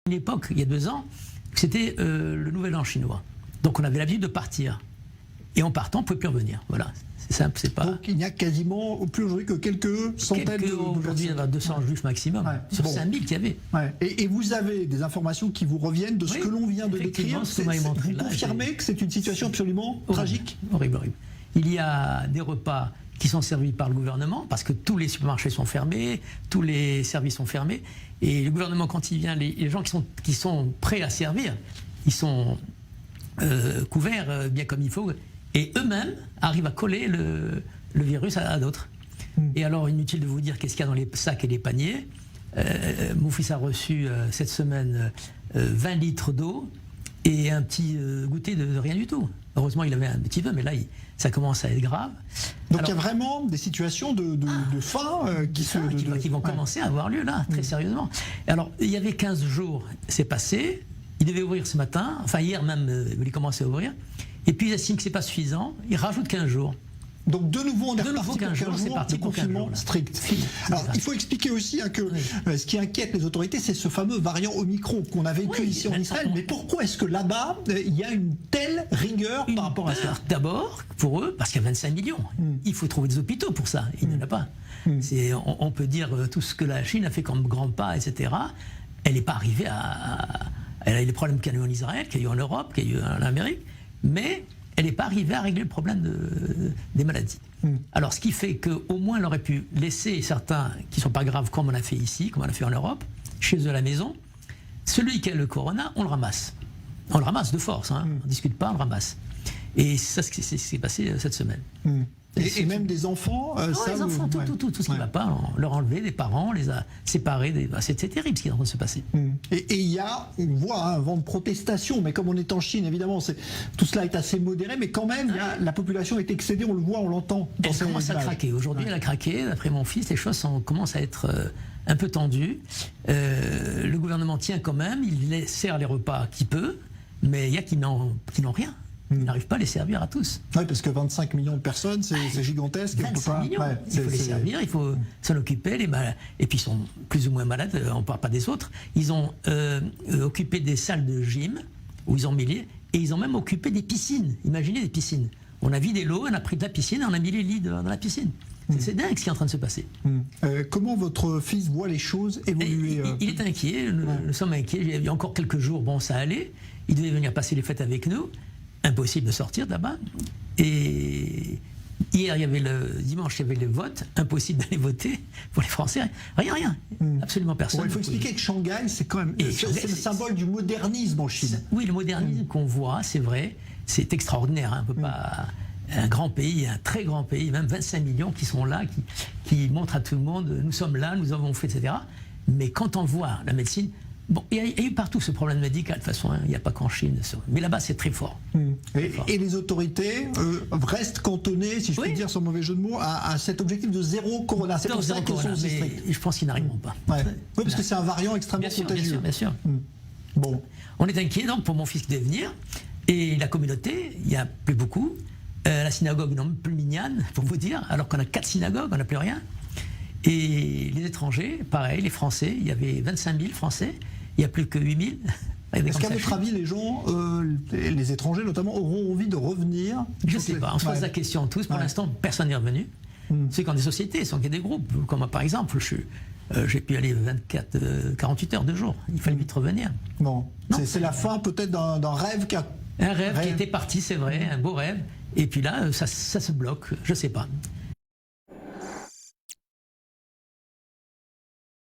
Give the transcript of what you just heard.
une époque, il y a 2 ans, c'était le Nouvel An chinois. Donc on avait l'habitude de partir. Et en partant, on ne pouvait plus revenir. Voilà, c'est simple, c'est pas... Donc il n'y a quasiment plus aujourd'hui que quelques centaines de aujourd'hui, il y en a 200 juifs maximum, sur 5000 qu'il y avait. Ouais. Et vous avez des informations qui vous reviennent de ce que l'on vient de décrire. Vous confirmez que c'est une situation absolument tragique? Horrible, horrible. Il y a des repas qui sont servis par le gouvernement, parce que tous les supermarchés sont fermés, tous les services sont fermés, et le gouvernement, quand il vient, les gens qui sont prêts à servir, ils sont couverts bien comme il faut, et eux-mêmes arrivent à coller le virus à d'autres. Et alors, inutile de vous dire qu'est-ce qu'il y a dans les sacs et les paniers. Mon fils a reçu cette semaine 20 litres d'eau et un petit goûter de rien du tout. Heureusement, il avait un petit peu, mais là, ça commence à être grave. Donc il y a vraiment des situations de faim qui vont commencer à avoir lieu là, très sérieusement. Alors, il y avait 15 jours, c'est passé. Il devait ouvrir ce matin, enfin hier même, il commençait à ouvrir. Et puis, ils estiment que ce n'est pas suffisant. Ils rajoutent 15 jours. Donc de nouveau, on est reparti pour 15 jours, c'est parti de confinement strict. Alors il faut expliquer aussi que ce qui inquiète les autorités, c'est ce fameux variant Omicron qu'on a vécu ici en Israël. Mais pourquoi est-ce que là-bas, il y a une telle rigueur par rapport à ça? D'abord, pour eux, parce qu'il y a 25 millions. Il faut trouver des hôpitaux pour ça. Il n'y en a pas. On peut dire tout ce que la Chine a fait comme grand pas, etc. Elle n'est pas arrivée à... Elle a eu les problèmes qu'il y a eu en Israël, qu'il y a eu en Europe, qu'il y a eu en Amérique, mais elle n'est pas arrivée à régler le problème des maladies. Alors, ce qui fait qu'au moins, elle aurait pu laisser certains qui ne sont pas graves, comme on a fait ici, comme on a fait en Europe, chez eux à la maison. Celui qui a le corona, on le ramasse. On le ramasse de force, on ne discute pas, on le ramasse. Et ça, c'est ce qui s'est passé cette semaine. Et même des enfants les enfants, tout ce qui ne va pas, on leur a enlevé, des parents, on les a séparés. C'est terrible ce qui est en train de se passer. Et il y a, on voit un vent de protestation, mais comme on est en Chine, évidemment, tout cela est assez modéré, mais quand même, la population est excédée, on le voit, on l'entend. Elle commence à craquer. Aujourd'hui, elle a craqué. D'après mon fils, les choses commencent à être un peu tendues. Le gouvernement tient quand même, il sert les repas qu'il peut, mais il y a qui n'ont rien. Ils n'arrivent pas à les servir à tous. Oui, parce que 25 millions de personnes, c'est gigantesque. 25 millions, il faut les servir, il faut s'en occuper. Et puis ils sont plus ou moins malades, on ne parle pas des autres. Ils ont occupé des salles de gym, où ils ont mis et ils ont même occupé des piscines. Imaginez des piscines. On a vidé l'eau, on a pris de la piscine et on a mis les lits dans la piscine. C'est dingue ce qui est en train de se passer. Comment votre fils voit les choses évoluer? Il est inquiet, nous sommes inquiets. Il y a encore quelques jours, bon, ça allait. Il devait venir passer les fêtes avec nous. Impossible de sortir de là-bas. Et hier, dimanche, il y avait le vote. Impossible d'aller voter pour les Français. Rien. Absolument personne. Il faut expliquer que Shanghai, c'est quand même le symbole du modernisme en Chine. Oui, le modernisme qu'on voit, c'est vrai, c'est extraordinaire. On peut pas... Un grand pays, un très grand pays, même 25 millions qui sont là, qui montrent à tout le monde, nous sommes là, nous avons fait, etc. Mais quand on voit la médecine... Bon, il y a eu partout ce problème médical, de toute façon, il n'y a pas qu'en Chine. Mais là-bas, c'est très fort. Et les autorités restent cantonnées, si je puis dire, sans mauvais jeu de mots, à cet objectif de zéro corona. C'est pour ça qu'ils sont aussi stricts. Je pense qu'ils n'arriveront pas. Oui, parce que c'est un variant extrêmement contagieux. Bien sûr. Bon. On est inquiet donc pour mon fils qui devait venir. Et la communauté, il n'y a plus beaucoup. La synagogue, non plus mignonne, pour vous dire, alors qu'on a 4 synagogues, on n'a plus rien. Et les étrangers, pareil, les Français, il y avait 25 000 Français. Il n'y a plus que 8 000. Est-ce qu'à votre avis, les gens, les étrangers notamment, auront envie de revenir? Je ne sais pas, on se pose la question tous. Pour l'instant, personne n'est revenu. Ceux qui ont des sociétés, ceux qui ont des groupes, comme moi par exemple, j'ai pu aller 48 heures, 2 jours. Il fallait vite revenir. Bon, c'est la fin peut-être d'un rêve Un rêve qui était parti, c'est vrai, un beau rêve. Et puis là, ça se bloque, je ne sais pas.